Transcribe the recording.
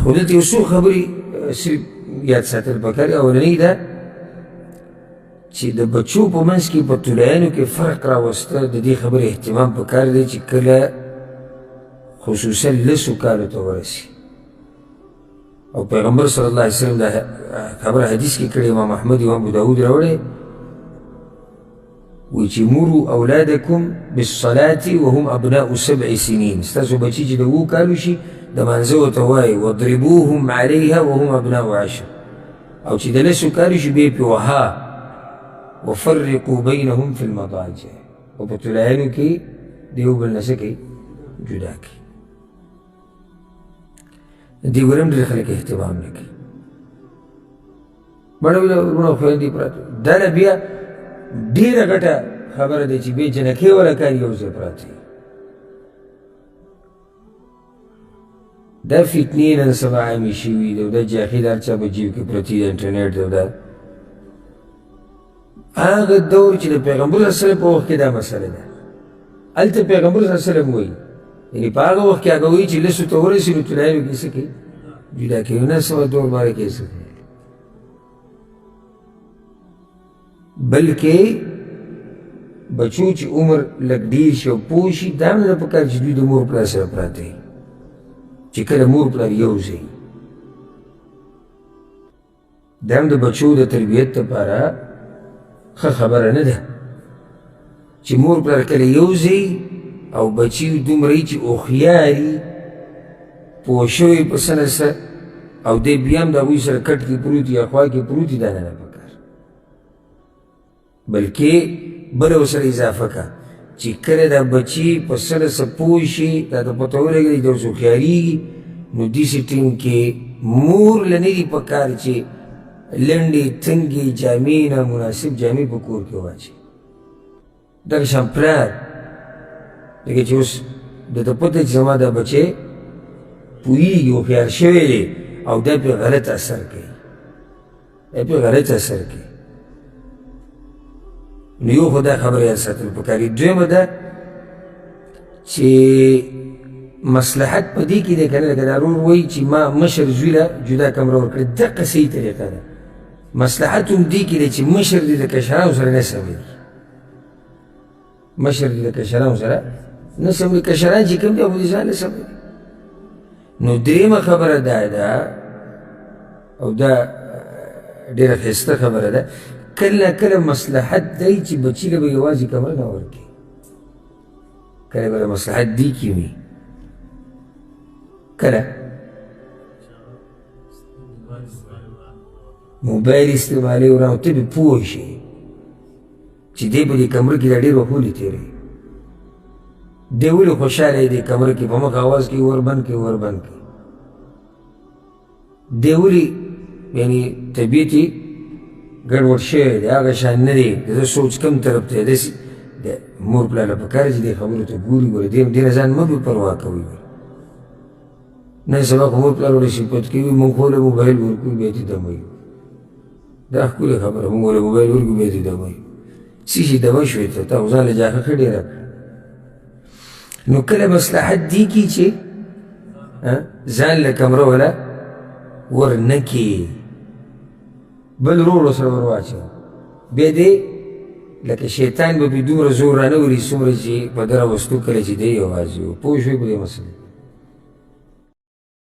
خو دلته یو څو خبرې صرف یاد ساتل پکار دي. اولنۍ ده چې د بچو په منځ کې په طلایانو کې فرق راوسته، د دې خبرې اهتمام پکار دی چې کله خصوصا لسو کالو ته ورسي. او پیغمبر صلی الله علیه وسلم دا خبره حدیث کې کړې، امام احمد امام ابو داود راوړی، وی چې مروا اولادکم بالصلاة وهم ابناء 7 سنین، ستاسو بچي چې د 7 کالو شي د مانځه ورته وایي واضربوهم علیها وهم ابناء 10، او چې د 10 کالو شي بیا یې پې وها. وفرقوا بینهم فی المضاجع، او په طلایانو کې د یو بل نه څه کوي؟ جدا کوي. دې ګورم ډېر خلک اهتمام نه کوي. مړه وروڼه خویندې پراته، دا نه بیا ډېره ګټه خبره ده چې بیا جنکۍ والا کار یو ځای پراته وي. دا فتنې نن سبا عامې شوي دي، او دا جاخي د هر چا په جیب کې پرتې ده، انټرنېټ ده. دا هغه دور چې د پیغمبر صلی الله علیه وسلم په وخت کې دا مسله ده، هلته پیغمبر صلی الله علیه وسلم وایي، یعنې په هغه وخت کې هغه وایي چې لسو ته ورسي نو طلایانو کې څه کوي؟ جدا کوي. نن سبا دور باره کې څه کوي؟ بلکې بچو چې عمر لږ ډېر شي او پوه شي، دا هم نه پکار چې دوی د مور پلار سره پراته وي، چې کله مور پلار یو ځای، دا هم د بچو د تربیت لپاره ښه خبره نه ده چې مور پلار کله یو ځای او بچي دومره وي چې هوښیاري پوه شوي په څه نه څه، او دی بیا هم د هغوی سره کټ کې پروت یا خوا کې پروت وي، دا نه ده پکار. بلکې بله ورسره اضافه که چې کله دا بچي په څه نه څه پوه شي، دا ته پته ولګېږي چې اوس هوښیارېږي، نو داسې ټیم کې مور له نه دي پکار چې لنډې تنګې جامې نامناسب جامې په کور کې واچوي. دغه شان پلار لکه چې اوس دته پته چې زما دا بچی پوهېږي، هوښیار شوی دی، او دا پرې غلط اثر کوي، دا پرې غلط اثر کوي. نو یو خو دا خبره یاد ساتل پکار دي. دویمه ده چې مصلحت په دې کې دی که نه، لکه دا ورور وایي چې ما مشر زوی له جدا کمره ورکړې، دقه صحیح طریقه ده. مصلحت هم دې کې دی چې مشر دې د کشرانو سره نه سموي، مشر دې د کشرانو سره نه سموي، کشران چې کوم دي هغه دې ځان نه سموي. نو درېیمه خبره دا ده، او دا ډېره ښایسته خبره ده، کله کله مصلحت دی چې بچي له به یوازې کمره نه ورکړي، کله به مصلحت دې کې وي، کله موبایل استعمالوي ورانو ته به پوه شي چې دی په دې کمره کې دا ډېر وخت ولې تېروي، دی ولې خوشحاله دی کمره کې په مخ اواز کوي وربند کوي وربند کوي، دی ولې یعنې طبیعت یې ګډوډ شوی دی، هغه شان نه دی، د ده سوچ کم طرف ته دی. داسې د مور پلار له پکار چې دې خبرو ته ګوري، ګوري دې نه ځان مه بې پروا کوئ. نن سبا خو مور پلار ورته صفت کوي، موږ خو له موبایل ورکوو بیا دې دمه یو، دا ښکلې خبره، موږ له موبایل ورکوو بیا دې دمه یو، څه شي دمه شوې ته، تا خو ځان له جاښه ښه ډېره کړه. نو کله مصلحت دې کې چې ځان له کمره ولا ور نه کړي، بل ورور ورسره ور واچوه، بیا دې لکه شیطان به پې دومره زور رانه وري څومره چې په ده راوستو کله چې دی یوازې و. پوه شوې په دې مسلې؟